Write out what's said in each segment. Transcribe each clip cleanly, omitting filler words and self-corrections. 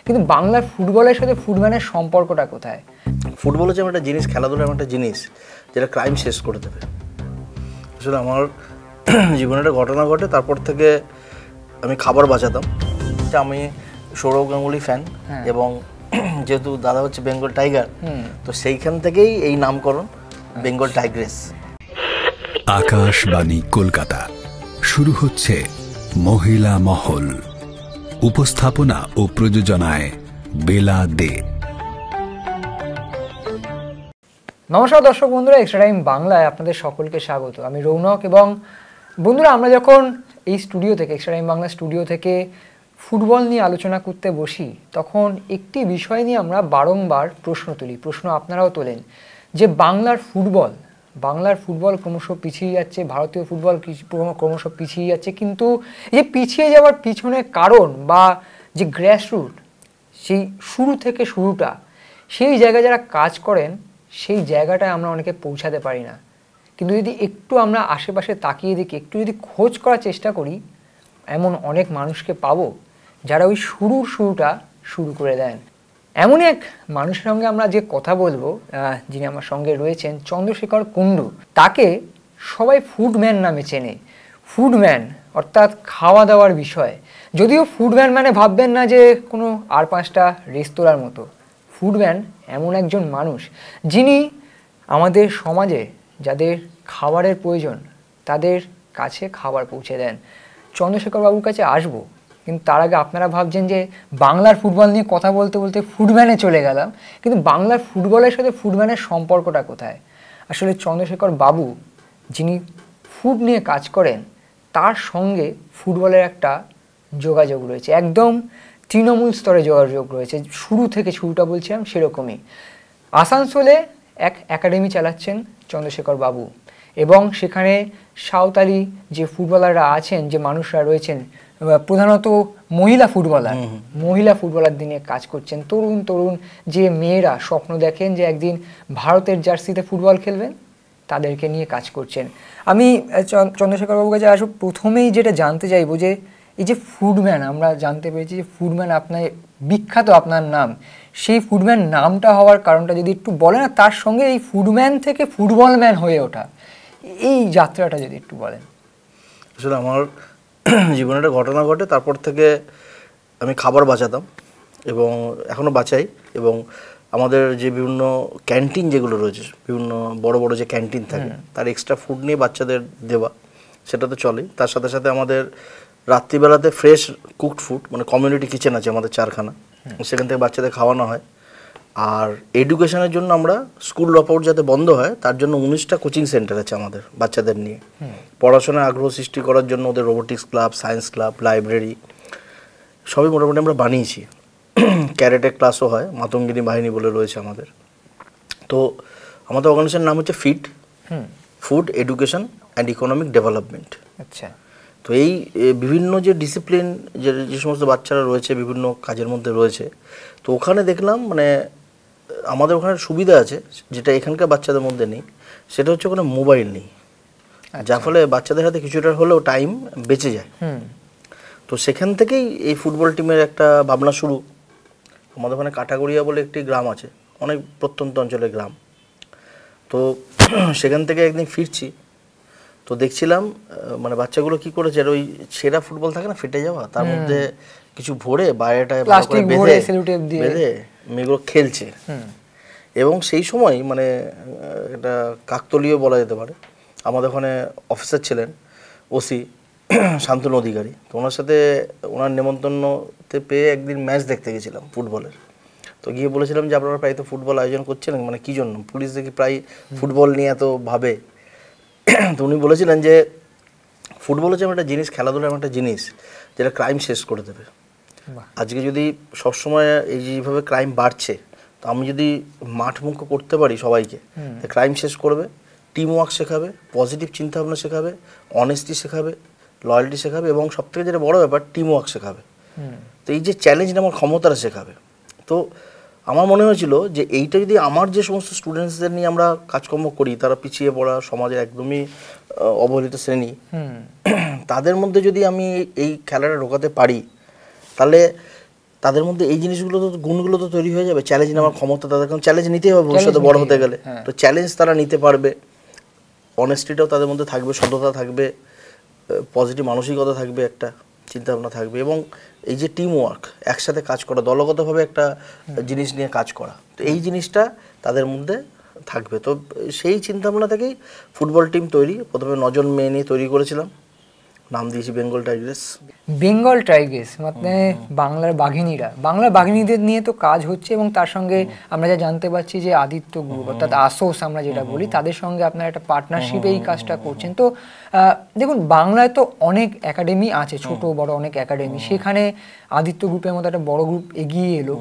কিন্তু বাংলার ফুটবলের সাথে ফুটম্যানের সম্পর্কটা কোথায়? ফুটবল হচ্ছে একটা জিনিস, খেলাধুলা একটা জিনিস যেটা ক্রাইম শেষ করে দেবে। আসলে আমার জীবনে একটা ঘটনা ঘটে, তারপর থেকে আমি খাবার বাঁচাতাম। আমি সৌরভ গাঙ্গুলি ফ্যান এবং যেহেতু দাদা হচ্ছে বেঙ্গল টাইগার, তো সেইখান থেকেই এই নামকরণ বেঙ্গল টাইগ্রেস। আকাশবাণী কলকাতা, শুরু হচ্ছে মহিলা মহল। উপস্থাপনা ও প্রযোজনায় বেলা দে। নমস্কার দর্শক বন্ধুরা, এক্সট্রা টাইম বাংলায় আপনাদের সকলকে স্বাগত। আমি রৌনক এবং বন্ধুরা, আমরা যখন এই স্টুডিও থেকে, এক্সট্রা টাইম বাংলা স্টুডিও থেকে ফুটবল নিয়ে আলোচনা করতে বসি, তখন একটি বিষয় নিয়ে আমরা বারংবার প্রশ্ন তুলি, প্রশ্ন আপনারাও তোলেন, যে বাংলার ফুটবল ক্রমশ পিছিয়ে যাচ্ছে, ভারতীয় ফুটবল ক্রমশ পিছিয়ে যাচ্ছে। কিন্তু এই পিছিয়ে যাওয়ার পিছনে কারণ বা যে গ্রাসরুট, সেই শুরু থেকে শুরুটা, সেই জায়গায় যারা কাজ করেন, সেই জায়গাটায় আমরা অনেকে পৌঁছাতে পারি না। কিন্তু যদি একটু আমরা আশেপাশে তাকিয়ে দেখি, একটু যদি খোঁজ করার চেষ্টা করি, এমন অনেক মানুষকে পাবো যারা ওই শুরুটা শুরু করে দেন। এমনই এক মানুষের সঙ্গে আমরা যে কথা বলবো, যিনি আমার সঙ্গে রয়েছেন, চন্দ্রশেখর কুণ্ডু। তাকে সবাই ফুডম্যান নামে চেনে। ফুডম্যান অর্থাৎ খাওয়া দাওয়ার বিষয়। যদিও ফুডম্যান মানে ভাববেন না যে কোনো আর পাঁচটা রেস্তোরাঁর মতো। ফুডম্যান এমন একজন মানুষ যিনি আমাদের সমাজে যাদের খাবারের প্রয়োজন তাদের কাছে খাবার পৌঁছে দেন। চন্দ্রশেখর বাবুর কাছে আসবো, কিন্তু তার আগে আপনারা ভাবছেন যে বাংলার ফুটবল নিয়ে কথা বলতে বলতে ফুডম্যানে চলে গেলাম, কিন্তু বাংলার ফুটবলের সাথে ফুটম্যানের সম্পর্কটা কোথায়? আসলে চন্দ্রশেখর বাবু যিনি ফুড নিয়ে কাজ করেন, তার সঙ্গে ফুটবলের একটা যোগাযোগ রয়েছে, একদম তৃণমূল স্তরে যোগাযোগ রয়েছে। শুরু থেকে শুরুটা বলছিলাম সেরকমই। আসানসোলে এক একাডেমি চালাচ্ছেন চন্দ্রশেখর বাবু, এবং সেখানে সাঁওতালি যে ফুটবলাররা আছেন, যে মানুষরা রয়েছেন, প্রধানত মহিলা ফুটবলার দিনে কাজ করছেন। তরুণ যে মেয়েরা স্বপ্ন দেখেন যে একদিন ভারতের জার্সিতে ফুটবল খেলবেন, তাদেরকে নিয়ে কাজ করছেন। আমি চন্দ্রশেখর বাবুর কাছে আসব, প্রথমেই যেটা জানতে চাইবো যে এই যে ফুডম্যান, আমরা জানতে পেরেছি যে ফুডম্যান আপনার বিখ্যাত, আপনার নাম, সেই ফুডম্যান নামটা হওয়ার কারণটা যদি একটু বলেন, আর তার সঙ্গে এই ফুডম্যান থেকে ফুটবলম্যান হয়ে ওঠা, এই যাত্রাটা যদি একটু বলেন। আসলে আমার জীবনে একটা ঘটনা ঘটে, তারপর থেকে আমি খাবার বাঁচাতাম এবং এখনও বাঁচাই। এবং আমাদের যে বিভিন্ন ক্যান্টিন যেগুলো রয়েছে, বিভিন্ন বড় বড় যে ক্যান্টিন থাকে, তার এক্সট্রা ফুড নিয়ে বাচ্চাদের দেওয়া, সেটা তো চলেই। তার সাথে সাথে আমাদের রাত্রিবেলাতে ফ্রেশ কুকড ফুড, মানে কমিউনিটি কিচেন আছে আমাদের 4খানা, সেখান থেকে বাচ্চাদের খাওয়ানো হয়। আর এডুকেশনের জন্য আমরা স্কুল ড্রপ আউট যাতে বন্ধ হয়, তার জন্য 19টা কোচিং সেন্টার আছে আমাদের বাচ্চাদের নিয়ে। পড়াশোনায় আগ্রহ সৃষ্টি করার জন্য ওদের robotics club, science club, library সবই মোটামুটি আমরা বানিয়েছি। ক্যারেটে ক্লাসও হয়, মাতঙ্গিনী বাহিনী বলে রয়েছে আমাদের। তো আমাদের অর্গানাইজেশনের নাম হচ্ছে fit, food education and economic development. আচ্ছা। তো এই বিভিন্ন যে ডিসিপ্লিন, যে সমস্ত বাচ্চারা রয়েছে বিভিন্ন কাজের মধ্যে রয়েছে, তো ওখানে দেখলাম মানে আমাদের ওখানে সুবিধা আছে যেটা এখানকার বাচ্চাদের মধ্যে নেই, সেটা হচ্ছে ওখানে মোবাইল নেই, যার ফলে বাচ্চাদের হাতে কিছুটা হলেও টাইম বেঁচে যায়। তো সেখান থেকেই এই ফুটবল টিমের একটা ভাবনা শুরু। আমাদের ওখানে কাটাগড়িয়া বলে একটি গ্রাম আছে, অনেক প্রত্যন্ত অঞ্চলের গ্রাম। তো সেখান থেকে একদিন ফিরছি, তো দেখছিলাম মানে বাচ্চাগুলো কি করেছে, ওই ছেঁড়া ফুটবল থাকে না, ফেটে যাওয়া, তার মধ্যে কিছু ভরে বাইরেটায় বেঁধে মেয়েগুলো খেলছে। এবং সেই সময় মানে এটা কাকতলীয় বলা যেতে পারে, আমাদের ওখানে অফিসার ছিলেন ওসি শান্তনু অধিকারী। তো ওনার সাথে ওনার নেমন্তন্নতে পেয়ে একদিন ম্যাচ দেখতে গেছিলাম ফুটবলের। তো গিয়ে বলেছিলাম যে আপনারা প্রায় তো ফুটবল আয়োজন করছেন, মানে কী জন্য, পুলিশ দেখি প্রায় ফুটবল নিয়ে এত ভাবে। তো উনি বলেছিলেন যে ফুটবল হচ্ছে একটা জিনিস, খেলাধুলা একটা জিনিস যেটা ক্রাইম শেষ করে দেবে। আজকে যদি সবসময় এই যেভাবে ক্রাইম বাড়ছে, তো আমি যদি মাঠমুক্ত করতে পারি সবাইকে, ক্রাইম শেষ করবে, টিম ওয়ার্ক শেখাবে, পজিটিভ চিন্তাভাবনা শেখাবে, অনেস্টি শেখাবে, লয়্যালটি শেখাবে, এবং সবথেকে যেটা বড় ব্যাপার টিম ওয়ার্ক শেখাবে। তো এই যে চ্যালেঞ্জ নেওয়ার ক্ষমতাটা শেখাবে। তো আমার মনে হয়েছিল যে এইটা যদি আমার যে সমস্ত স্টুডেন্টসদের নিয়ে আমরা কাজকর্ম করি, তারা পিছিয়ে পড়া সমাজের একদমই অবহেলিত শ্রেণী, তাদের মধ্যে যদি আমি এই খেলাটা ঢোকাতে পারি, তাহলে তাদের মধ্যে এই জিনিসগুলো তো গুণগুলো তো তৈরি হয়ে যাবে, চ্যালেঞ্জ নেওয়ার ক্ষমতা তাদের, কারণ চ্যালেঞ্জ নিতেই হবে ভবিষ্যতে বড় হতে গেলে। তো চ্যালেঞ্জ তারা নিতে পারবে, অনেস্টিটাও তাদের মধ্যে থাকবে, সততা থাকবে, পজিটিভ মানসিকতা থাকবে, একটা চিন্তাভাবনা থাকবে, এবং এই যে টিম ওয়ার্ক, একসাথে কাজ করা, দলগতভাবে একটা জিনিস নিয়ে কাজ করা, তো এই জিনিসটা তাদের মধ্যে থাকবে। তো সেই চিন্তাভাবনা থেকেই ফুটবল টিম তৈরি। প্রথমে 9 জন মেয়ে নিয়ে তৈরি করেছিলাম, নাম দিয়েছি বেঙ্গল টাইগ্রেস। বেঙ্গল টাইগ্রেস মানে বাংলার বাঘিনীরা, বাংলার বাঘিনীদের নিয়ে তো কাজ হচ্ছে, এবং তার সঙ্গে আমরা যা জানতে পারছি যে আদিত্য গ্রুপ অর্থাৎ আসোস আমরা যেটা বলি, তাদের সঙ্গে আপনারা একটা পার্টনারশিপে এই কাজটা করছেন। তো দেখুন, বাংলায় তো অনেক একাডেমি আছে, ছোট বড় অনেক একাডেমি, সেখানে আদিত্য গ্রুপের মতো একটা বড় গ্রুপ এগিয়ে এলো।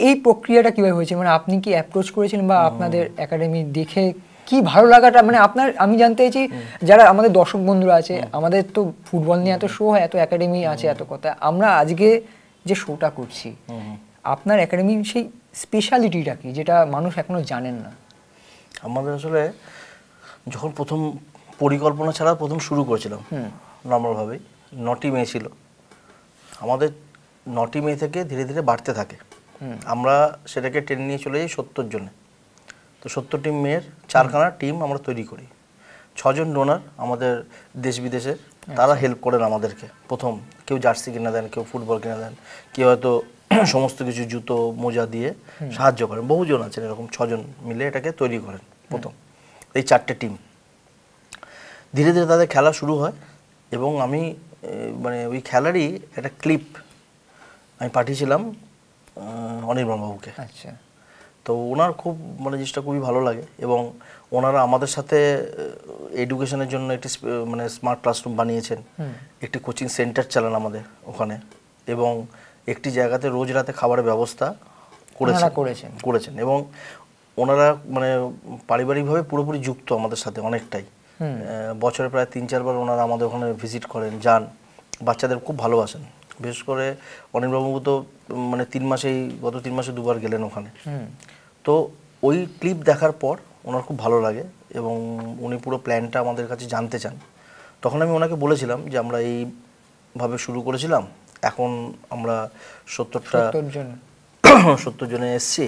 এই প্রক্রিয়াটা কিভাবে হয়েছে, মানে আপনি কি অ্যাপ্রোচ করেছিলেন, বা আপনাদের একাডেমি দেখে কি ভালো লাগাটা, মানে আপনার, আমি জানতে চাইছি যারা আমাদের দর্শক বন্ধুরা আছে, আমাদের তো ফুটবল নিয়ে এত শো হয়, এত একাডেমি আছে, এত কথা, আমরা আজকে যে শোটা করছি, আপনার একাডেমির সেই স্পেশালিটিটা কি যেটা মানুষ এখনো জানেন না? আমাদের আসলে যখন প্রথম পরিকল্পনা ছাড়া প্রথম শুরু করেছিলাম নর্মালভাবেই, 9টি মেয়ে ছিল আমাদের, 9টি মেয়ে থেকে ধীরে ধীরে বাড়তে থাকে, আমরা সেটাকে টেনে নিয়ে চলে যাই 70 জনে। তো 70টি মেয়ের 4খানা টিম আমরা তৈরি করি। 6 জন ডোনার আমাদের দেশ বিদেশের, তারা হেল্প করেন আমাদেরকে। প্রথম কেউ জার্সি কিনে দেন, কেউ ফুটবল কিনে দেন, কেউ হয়তো সমস্ত কিছু জুতো মোজা দিয়ে সাহায্য করেন। বহুজন আছেন এরকম, 6 জন মিলে এটাকে তৈরি করেন প্রথম, এই 4টে টিম। ধীরে ধীরে তাদের খেলা শুরু হয়, এবং আমি মানে ওই খেলারই একটা ক্লিপ আমি পাঠিয়েছিলাম অনির্বাণ বাবুকে। আচ্ছা। তো ওনার খুব মানে জিনিসটা খুবই ভালো লাগে, এবং ওনারা আমাদের সাথে এডুকেশনের জন্য একটি মানে স্মার্ট ক্লাসরুম বানিয়েছেন, একটি কোচিং সেন্টার চালান আমাদের ওখানে, এবং একটি জায়গাতে রোজ রাতে খাবারের ব্যবস্থা করেছেন। এবং ওনারা মানে পারিবারিকভাবে পুরোপুরি যুক্ত আমাদের সাথে অনেকটাই। বছরে প্রায় 3-4 বার ওনারা আমাদের ওখানে ভিজিট করেন, যান, বাচ্চাদের খুব ভালোবাসেন। বিশেষ করে অনিলবাবু তো মানে গত 3 মাসে 2বার গেলেন ওখানে। তো ওই ক্লিপ দেখার পর ওনার খুব ভালো লাগে, এবং উনি পুরো প্ল্যানটা আমাদের কাছে জানতে চান। তখন আমি ওনাকে বলেছিলাম যে আমরা এইভাবে শুরু করেছিলাম, এখন আমরা 70 জনে এসছি,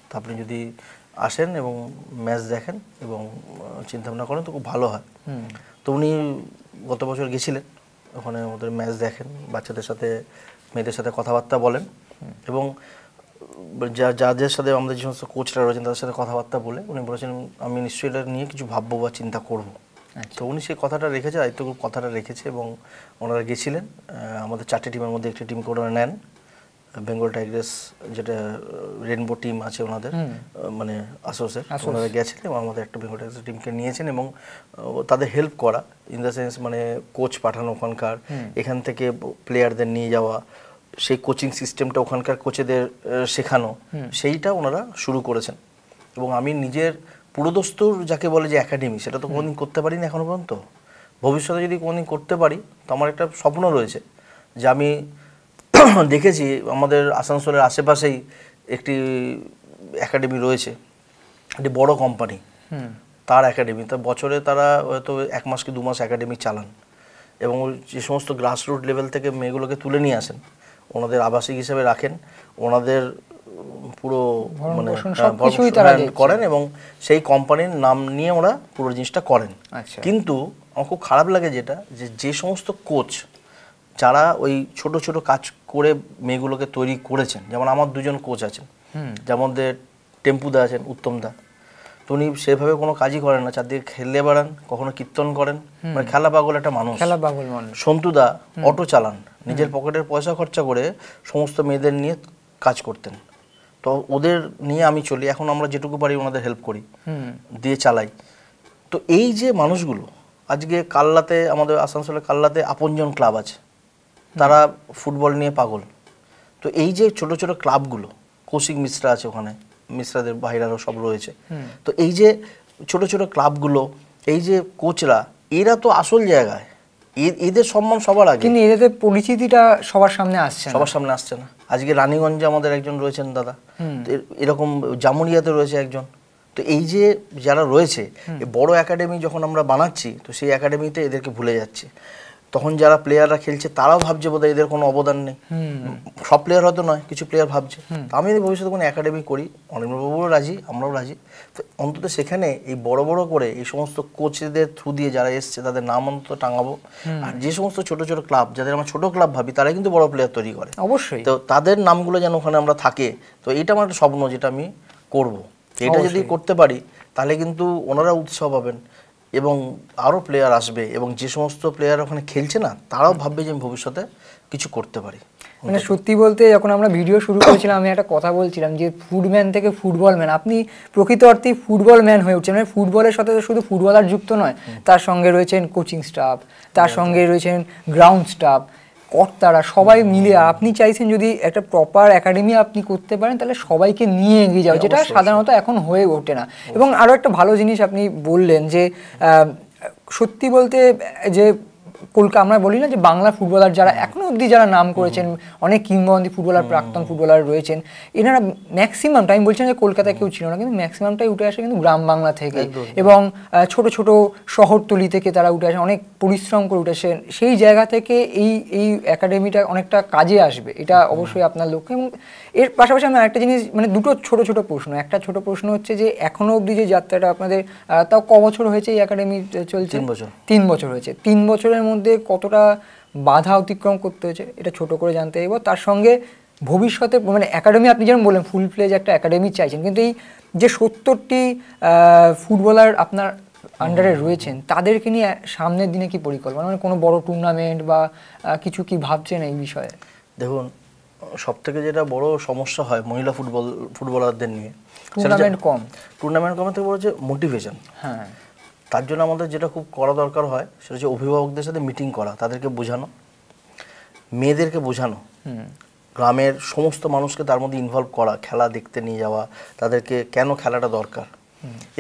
তো আপনি যদি আসেন এবং ম্যাচ দেখেন এবং চিন্তাভাবনা করেন তো খুব ভালো হয়। তো উনি গত বছর গেছিলেন ওখানে, আমাদের ম্যাচ দেখেন, বাচ্চাদের সাথে মেয়েদের সাথে কথাবার্তা বলেন, এবং যাদের সাথে আমাদের যে সমস্ত কোচরা রয়েছেন তাদের সাথে কথাবার্তা বলে উনি বলেছেন আমি নিশ্চয়ই এটা নিয়ে কিছু ভাববো বা চিন্তা করবো। তো উনি সেই কথাটা রেখেছে, আদিত্য গ্রুপ কথাটা রেখেছে, এবং ওনারা গেছিলেন। আমাদের 4টে টিমের মধ্যে একটি টিমকে ওনারা নেন, বেঙ্গল টাইগ্রেস যেটা রেনবো টিম আছে ওনাদের, মানে আসোসের, ওনারা গেছিলেন এবং আমাদের একটা বেঙ্গল টাইগ্রেস টিমকে নিয়েছেন, এবং তাদের হেল্প করা ইন দ্য সেন্স মানে কোচ পাঠানো ওখানকার, এখান থেকে প্লেয়ারদের নিয়ে যাওয়া, সেই কোচিং সিস্টেমটা ওখানকার কোচেদের শেখানো, সেইটা ওনারা শুরু করেছেন। এবং আমি নিজের পুরোদস্তুর যাকে বলে যে একাডেমি, সেটা তো কোনোদিন করতে পারিনি এখনো পর্যন্ত। ভবিষ্যতে যদি কোনোদিন করতে পারি তো আমার একটা স্বপ্ন রয়েছে, যে আমি দেখেছি আমাদের আসানসোলের আশেপাশেই একটি একাডেমি রয়েছে, একটি বড় কোম্পানি, তার একাডেমি, তার বছরে তারা হয়তো 1 মাস কি 2 মাস একাডেমি চালান, এবং যে সমস্ত গ্রাসরুট লেভেল থেকে মেয়েগুলোকে তুলে নিয়ে আসেন, ওনাদের আবাসিক হিসেবে রাখেন, ওনাদের পুরো মানে করেন, এবং সেই কোম্পানির নাম নিয়ে ওরা পুরো জিনিসটা করেন। কিন্তু আমার খুব খারাপ লাগে যেটা, যে সমস্ত কোচ যারা ওই ছোট ছোট কাজ করে মেয়েগুলোকে তৈরি করেছেন, যেমন আমার 2 জন কোচ আছেন, যেমন টেম্পুদা আছেন, উত্তমদা, তো উনি সেভাবে কোনো কাজই করেন না, চারদিকে খেলে বেড়ান, কখনো কীর্তন করেন, মানে খেলা পাগল একটা মানুষ। সন্তুদা অটো চালান, নিজের পকেটের পয়সা খরচা করে সমস্ত মেয়েদের নিয়ে কাজ করতেন। তো ওদের নিয়ে আমি চলি, এখন আমরা যেটুকু পারি ওনাদের হেল্প করি, দিয়ে চালাই। তো এই যে মানুষগুলো আজকে কাল্লাতে, আমাদের আসানসোলের কাল্লাতে আপনজন ক্লাব আছে, তারা ফুটবল নিয়ে পাগল। তো এই যে ছোট ছোট ক্লাবগুলো, কৌশিক মিশ্রা আছে ওখানে, মিশ্রাদের ভাইরারও সব রয়েছে, তো এই যে ছোট ছোট ক্লাবগুলো, এই যে কোচরা, এরা তো আসল জায়গায়, এদের সম্মান সবার আগে, কিন্তু এদের পরিচিতিটা সবার সামনে আসছে না। আজকে রানীগঞ্জে আমাদের একজন রয়েছেন দাদা, এরকম জামুরিয়াতে রয়েছে একজন। তো এই যে যারা রয়েছে, বড় একাডেমি যখন আমরা বানাচ্ছি, তো সেই একাডেমিতে এদেরকে ভুলে যাচ্ছে। তখন যারা প্লেয়াররা খেলছে তারাও ভাবছে বোধহয় এদের কোনো অবদান নেই, সব প্লেয়ার হয়তো নয়, কিছু প্লেয়ার ভাবছে। তো আমি যদি ভবিষ্যতে কোনো একাডেমি করি, অনির্বাণবাবুও রাজি, আমরাও রাজি, তো অন্তত সেখানে এই বড় বড় করে এই সমস্ত কোচদের থ্রু দিয়ে যারা এসছে তাদের নাম অন্তত টাঙাবো। আর যে সমস্ত ছোট ছোট ক্লাব, যাদের আমরা ছোট ক্লাব ভাবি, তারা কিন্তু বড় প্লেয়ার তৈরি করে অবশ্যই, তো তাদের নামগুলো যেন ওখানে আমরা থাকে। তো এটা আমার একটা স্বপ্ন, যেটা আমি করব। এটা যদি করতে পারি তাহলে কিন্তু ওনারা উৎসাহ পাবেন এবং আরও প্লেয়ার আসবে, এবং যে সমস্ত প্লেয়ার ওখানে খেলছে না তারাও ভাববে যে আমি ভবিষ্যতে কিছু করতে পারি। মানে সত্যি বলতে যখন আমরা ভিডিও শুরু করেছিলাম আমি একটা কথা বলছিলাম যে ফুটম্যান থেকে ফুটবল ম্যান, আপনি প্রকৃত অর্থেই ফুটবল ম্যান হয়ে উঠছেন। মানে ফুটবলের সাথে শুধু ফুটবলার যুক্ত নয়, তার সঙ্গে রয়েছেন কোচিং স্টাফ, তার সঙ্গে রয়েছেন গ্রাউন্ড স্টাফ, কর্তারা, সবাই মিলে। আপনি চাইছেন যদি একটা প্রপার একাডেমি আপনি করতে পারেন তাহলে সবাইকে নিয়ে এগিয়ে যাও, যেটা সাধারণত এখন হয়ে ওঠে না। এবং আরও একটা ভালো জিনিস আপনি বললেন যে সত্যি বলতে যে আমরা বলি না যে বাংলা ফুটবলার যারা এখনো অবধি যারা নাম করেছেন, অনেক কিংবদন্তি ফুটবলার, প্রাক্তন ফুটবলার রয়েছেন, এনারা ম্যাক্সিমামটা, আমি বলছি না যে কলকাতায় কেউ ছিল না, কিন্তু ম্যাক্সিমামটাই উঠে আসে কিন্তু গ্রাম বাংলা থেকে, এবং ছোট ছোট শহরতলি থেকে তারা উঠে আসে, অনেক পরিশ্রম করে উঠে আসেন। সেই জায়গা থেকে এই একাডেমিটা অনেকটা কাজে আসবে, এটা অবশ্যই আপনার লক্ষ্য। এবং এর পাশাপাশি আমি আরেকটা জিনিস, মানে দুটো ছোট ছোট প্রশ্ন। একটা ছোট প্রশ্ন হচ্ছে যে এখনো অবধি যে যাত্রাটা আপনাদের, তাও ক বছর হয়েছে এই একাডেমি চলছে? 3 বছর হয়েছে। 3 বছরের মধ্যে কতটা বাধা অতিক্রম করতে হয়েছে এটা ছোট করে জানতে চাইব। তার সঙ্গে ভবিষ্যতে, মানে একাডেমি আপনি যেমন বললেন ফুল ফ্লেজ একটা একাডেমি চাইছেন, কিন্তু এই যে 70টি ফুটবলার আপনার আন্ডারে রয়েছেন তাদেরকে নিয়ে সামনের দিনে কি পরিকল্পনা, মানে কোনো বড় টুর্নামেন্ট বা কিছু কি ভাবছেন এই বিষয়ে? দেখুন, সব থেকে যেটা বড় সমস্যা হয় মহিলা ফুটবলারদের নিয়ে, টুর্নামেন্ট কম থেকে বড় হচ্ছে মোটিভেশন। হ্যাঁ, তার জন্য আমাদের যেটা খুব করা দরকার হয় সেটা হচ্ছে অভিভাবকদের সাথে মিটিং করা, তাদেরকে বোঝানো, মেয়েদেরকে বোঝানো, গ্রামের সমস্ত মানুষকে তার মধ্যে ইনভলভ করা, খেলা দেখতে নিয়ে যাওয়া, তাদেরকে কেন খেলাটা দরকার।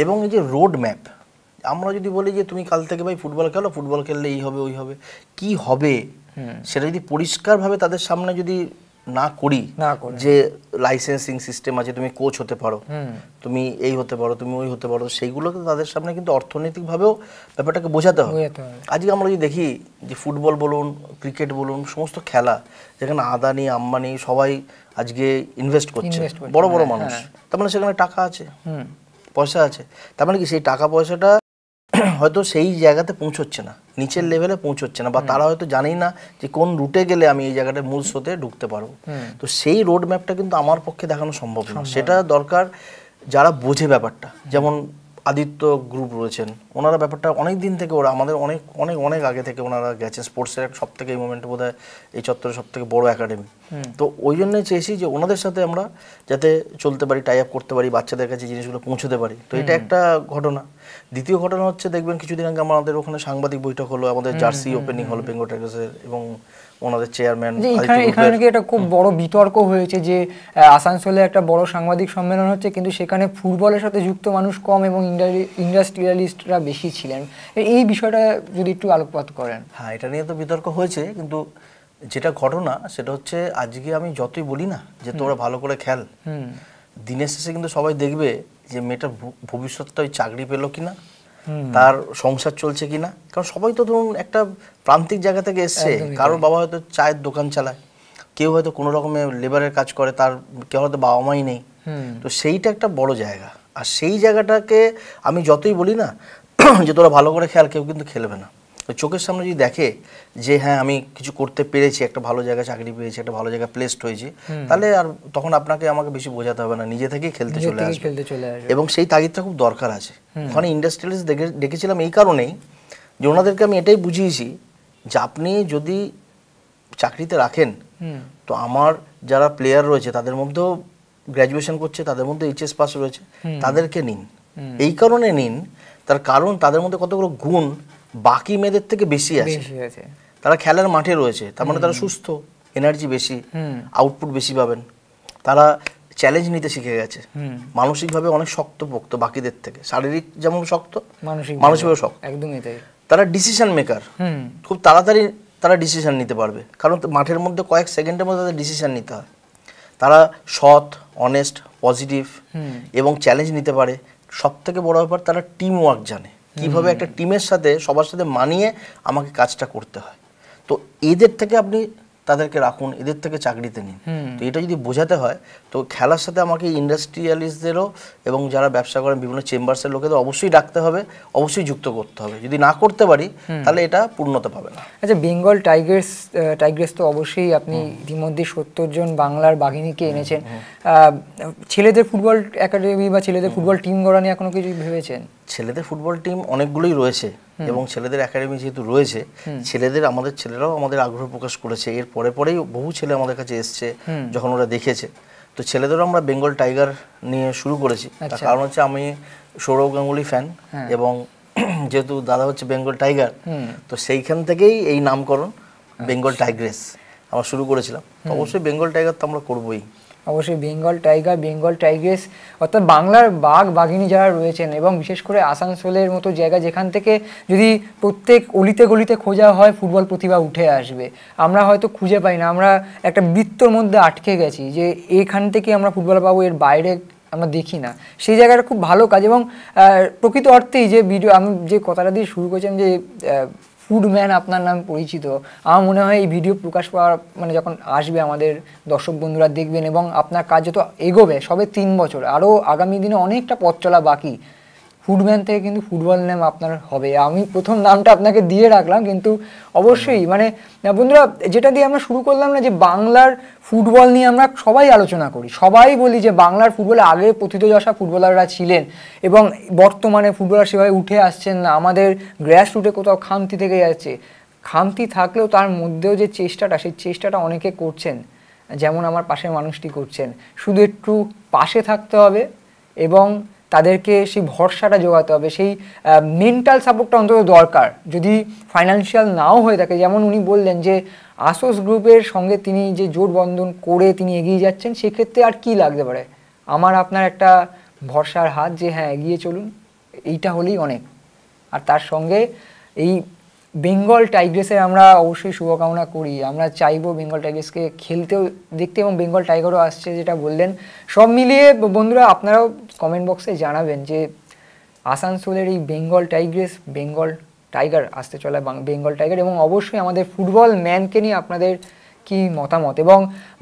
এবং এই যে রোড ম্যাপ, আমরা যদি বলি যে তুমি কাল থেকে ভাই ফুটবল খেলো, ফুটবল খেললে এই হবে ওই হবে, কি হবে সেটা যদি পরিষ্কারভাবে তাদের সামনে যদি না করি, যে লাইসেন্সিং সিস্টেম আছে, তুমি কোচ হতে পারো, তুমি এই হতে পারো, তুমি ওই হতে পারো, সেইগুলোকে তাদের সামনে কিন্তু অর্থনৈতিকভাবেও ব্যাপারটাকে বোঝাতে হবে। আজকে আমরা যদি দেখি যে ফুটবল বলুন, ক্রিকেট বলুন, সমস্ত খেলা যেখানে আদানি আম্বানি সবাই আজকে ইনভেস্ট করছে, বড় বড় মানুষ, তার মানে সেখানে টাকা আছে, পয়সা আছে। তার মানে কি সেই টাকা পয়সাটা হয়তো সেই জায়গাতে পৌঁছচ্ছে না, নিচের লেভেলে পৌঁছচ্ছে না, বা তারা হয়তো জানেই না যে কোন রুটে গেলে আমি এই জায়গাটা মূল স্রোতে ঢুকতে পারবো। তো সেই রোড ম্যাপটা কিন্তু আমার পক্ষে দেখানো সম্ভব না, সেটা দরকার যারা বোঝে ব্যাপারটা। যেমন আদিত্য গ্রুপ রয়েছেন, ওনারা ব্যাপারটা অনেক দিন থেকে, ওরা আমাদের অনেক অনেক অনেক আগে থেকে ওনারা গেছেন। স্পোর্টসের সব থেকে এই মোমেন্টে বোধহয় এই চত্বরের সব থেকে বড় একাডেমি। তো ওই জন্যই চেয়েছি যে ওনাদের সাথে আমরা যাতে চলতে পারি, টাই আপ করতে পারি, বাচ্চাদের কাছে জিনিসগুলো পৌঁছতে পারি। তো এটা একটা ঘটনা। দ্বিতীয় ঘটনা হচ্ছে, দেখবেন কিছুদিন আগে আমাদের ওখানে সাংবাদিক বৈঠক হলো, আমাদের জার্সি ওপেনিং হলো বেঙ্গল টাইগার্সের, এবং ওনাদের চেয়ারম্যান। এখানে নাকি একটা খুব বড় বিতর্ক হয়েছে যে আসানসোলে একটা বড় সাংবাদিক সম্মেলন হচ্ছে, কিন্তু সেখানে ফুটবলের সাথে যুক্ত মানুষ কম এবং ইন্ডাস্ট্রিয়ালিস্টরা বেশি ছিলেন। এই বিষয়টা যদি একটু আলোকপাত করেন। হ্যাঁ, এটা নিয়ে তো বিতর্ক হয়েছে, কিন্তু যেটা ঘটনা সেটা হচ্ছে, আজকে আমি যতই বলি না যে তোরা ভালো করে খেল, দিনের শেষে কিন্তু সবাই দেখবে যে মেয়েটার ভবিষ্যৎটা ওই চাকরি পেলো কিনা, তার সংসার চলছে কিনা। কারণ সবাই তো ধরুন একটা প্রান্তিক জায়গা থেকে এসছে, কারোর বাবা হয়তো চায়ের দোকান চালায়, কেউ হয়তো কোনো রকমের লেবারের কাজ করে, তার কেউ হয়তো বাবা মাই নেই। তো সেইটা একটা বড় জায়গা, আর সেই জায়গাটাকে আমি যতই বলি না যে তোরা ভালো করে খেল, কেউ কিন্তু খেলবে না। তো চোখের সামনে যদি দেখে যে হ্যাঁ আমি কিছু করতে পেরেছি, একটা ভালো জায়গায় চাকরি পেয়েছি, একটা ভালো জায়গায় প্লেসড হয়েছি, তাহলে আর তখন আপনাকে আমাকে বেশি বোঝাতে হবে না, নিজে থেকেই খেলতে চলে আসবে। এবং সেই তাগিদটা খুব দরকার আছে। ওখানে ইন্ডাস্ট্রিয়ালিস্ট ডেকেছিলাম এই কারণেই যে ওনাদেরকে আমি এটাই বুঝিয়েছি যে আপনি যদি চাকরিতে রাখেন, তো আমার যারা প্লেয়ার রয়েছে তাদের মধ্যেও গ্র্যাজুয়েশন করছে, তাদের মধ্যে এইচএস পাস রয়েছে, তাদেরকে নিন। এই কারণে নিন, তার কারণ তাদের মধ্যে কতগুলো গুণ বাকি মেয়েদের থেকে বেশি আছে। তারা খেলার মাঠে রয়েছে, তার মানে তারা সুস্থ, এনার্জি বেশি, আউটপুট বেশি পাবেন। তারা চ্যালেঞ্জ নিতে শিখে গেছে, মানসিকভাবে অনেক শক্তপোক্ত বাকিদের থেকে। শারীরিক যেমন শক্ত, মানসিকভাবে শক্ত, একদমই তাই। তারা ডিসিশন মেকার, খুব তাড়াতাড়ি তারা ডিসিশন নিতে পারবে, কারণ মাঠের মধ্যে কয়েক সেকেন্ডের মধ্যে তাদের ডিসিশন নিতে হয়। তারা সৎ, অনেস্ট, পজিটিভ এবং চ্যালেঞ্জ নিতে পারে। সব থেকে বড় ব্যাপার, তারা টিম ওয়ার্ক জানে, কিভাবে একটা টিমের সাথে সবার সাথে মানিয়ে আমাকে কাজটা করতে হয়। এদের থেকে আপনি তাদেরকে রাখুন, এদের থেকে চাকরিতে নিন। তো এটা যদি বোঝাতে হয় তো খেলার সাথে আমাকে ইন্ডাস্ট্রিয়ালিস্টদেরও এবং যারা ব্যবসা করেন বিভিন্ন চেম্বার্সের লোকেদের অবশ্যই ডাকতে হবে, অবশ্যই যুক্ত করতে হবে। যদি না করতে পারি তাহলে এটা পূর্ণতা পাবে না। আচ্ছা, বেঙ্গল টাইগ্রেস তো অবশ্যই আপনি ইতিমধ্যে 70 জন বাংলার বাঘিনীকে এনেছেন। ছেলেদের ফুটবল একাডেমি বা ছেলেদের ফুটবল টিম গড়া নিয়ে এখনো কিছু ভেবেছেন? ছেলেদের ফুটবল টিম অনেকগুলোই রয়েছে এবং ছেলেদের একাডেমি যেহেতু রয়েছে, আমাদের ছেলেরাও আমাদের আগ্রহ প্রকাশ করেছে। এর পরেই বহু ছেলে আমাদের কাছে এসছে যখন ওরা দেখেছে। তো ছেলেদেরও আমরা বেঙ্গল টাইগার নিয়ে শুরু করেছি। তার কারণ হচ্ছে আমি সৌরভ গাঙ্গুলি ফ্যান এবং যেহেতু দাদা হচ্ছে বেঙ্গল টাইগার, তো সেইখান থেকেই এই নামকরণ বেঙ্গল টাইগ্রেস আমরা শুরু করেছিলাম। অবশ্যই বেঙ্গল টাইগার তো আমরা করবোই। অবশ্যই বেঙ্গল টাইগ্রেস অর্থাৎ বাংলার বাঘ বাঘিনী যারা রয়েছেন এবং বিশেষ করে আসানসোলের মতো জায়গা যেখান থেকে যদি প্রত্যেক অলিতে গলিতে খোঁজা হয় ফুটবল প্রতিভা উঠে আসবে, আমরা হয়তো খুঁজে পাই না, আমরা একটা বৃত্তর মধ্যে আটকে গেছি যে এখান থেকে আমরা ফুটবল পাবো, এর বাইরে আমরা দেখি না। সেই জায়গাটা খুব ভালো কাজ এবং প্রকৃত অর্থেই যে ভিডিও আমি যে কথাটা দিয়ে শুরু করেছিলাম যে ফুডম্যান আপনার নাম পরিচিত, আমার মনে হয় এই ভিডিও প্রকাশ পাওয়ার মানে যখন আসবে আমাদের দর্শক বন্ধুরা দেখবেন এবং আপনার কাজ যত এগোবে, সবে 3 বছর, আরও আগামী দিনে অনেকটা পথ চলা বাকি। ফুডম্যান থেকে কিন্তু ফুটবল নাম আপনার হবে। আমি প্রথম নামটা আপনাকে দিয়ে রাখলাম, কিন্তু অবশ্যই মানে বন্ধুরা যেটা দিয়ে আমরা শুরু করলাম না, যে বাংলার ফুটবল নিয়ে আমরা সবাই আলোচনা করি, সবাই বলি যে বাংলার ফুটবলে আগে প্রথিতযশা ফুটবলাররা ছিলেন এবং বর্তমানে ফুটবলার সেভাবে উঠে আসছেন না, আমাদের গ্রাস রুটে কোথাও খামতি থেকে যাচ্ছে। খামতি থাকলেও তার মধ্যেও যে চেষ্টাটা, সেই চেষ্টাটা অনেকে করছেন, যেমন আমার পাশের মানুষটি করছেন। শুধু একটু পাশে থাকতে হবে এবং তাদেরকে সেই ভরসাটা জোগাতে হবে, সেই মেন্টাল সাপোর্টটা অন্তত দরকার। যদি ফাইন্যান্সিয়াল নাও হয়ে থাকে, যেমন উনি বললেন যে আসোস গ্রুপের সঙ্গে তিনি যে জোট বন্ধন করে তিনি এগিয়ে যাচ্ছেন, সেক্ষেত্রে আর কি লাগতে পারে? আমার আপনার একটা ভরসার হাত যে হ্যাঁ এগিয়ে চলুন, এইটা হলেই অনেক। আর তার সঙ্গে এই বেঙ্গল টাইগ্রেসের আমরা অবশ্যই শুভকামনা করি। আমরা চাইবো বেঙ্গল টাইগ্রেসকে খেলতেও দেখতে এবং বেঙ্গল টাইগারও আসছে যেটা বললেন। সব মিলিয়ে বন্ধুরা আপনারাও কমেন্ট বক্সে জানাবেন যে আসানসোলের এই বেঙ্গল টাইগার আসতে চলা বেঙ্গল টাইগার, এবং অবশ্যই আমাদের ফুটবল ম্যানকে নিয়ে আপনাদের কি মতামত। এবং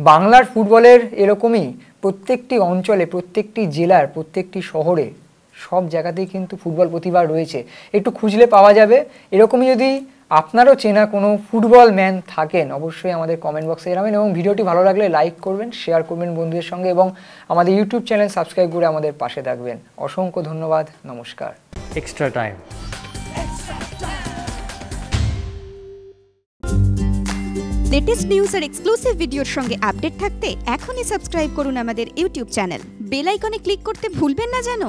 বাংলার ফুটবলের এরকমই প্রত্যেকটি অঞ্চলে, প্রত্যেকটি জেলার, প্রত্যেকটি শহরে, সব জায়গাতেই কিন্তু ফুটবল প্রতিভা রয়েছে, একটু খুঁজলে পাওয়া যাবে। এরকমই যদি আপনারও চেনা কোনো ফুটবল ম্যান থাকেন অবশ্যই আমাদের কমেন্ট বক্সে জানাবেন এবং ভিডিওটি ভালো লাগলে লাইক করবেন, শেয়ার করবেন বন্ধুদের সঙ্গে এবং আমাদের ইউটিউব চ্যানেল সাবস্ক্রাইব করে আমাদের পাশে থাকবেন। অসংখ্য ধন্যবাদ, নমস্কার। Extra time. লেটেস্ট নিউজ আর এক্সক্লুসিভ ভিডিওর সঙ্গে আপডেট থাকতে এখনই সাবস্ক্রাইব করুন আমাদের ইউটিউব চ্যানেল। বেল আইকনে ক্লিক করতে ভুলবেন না যেন।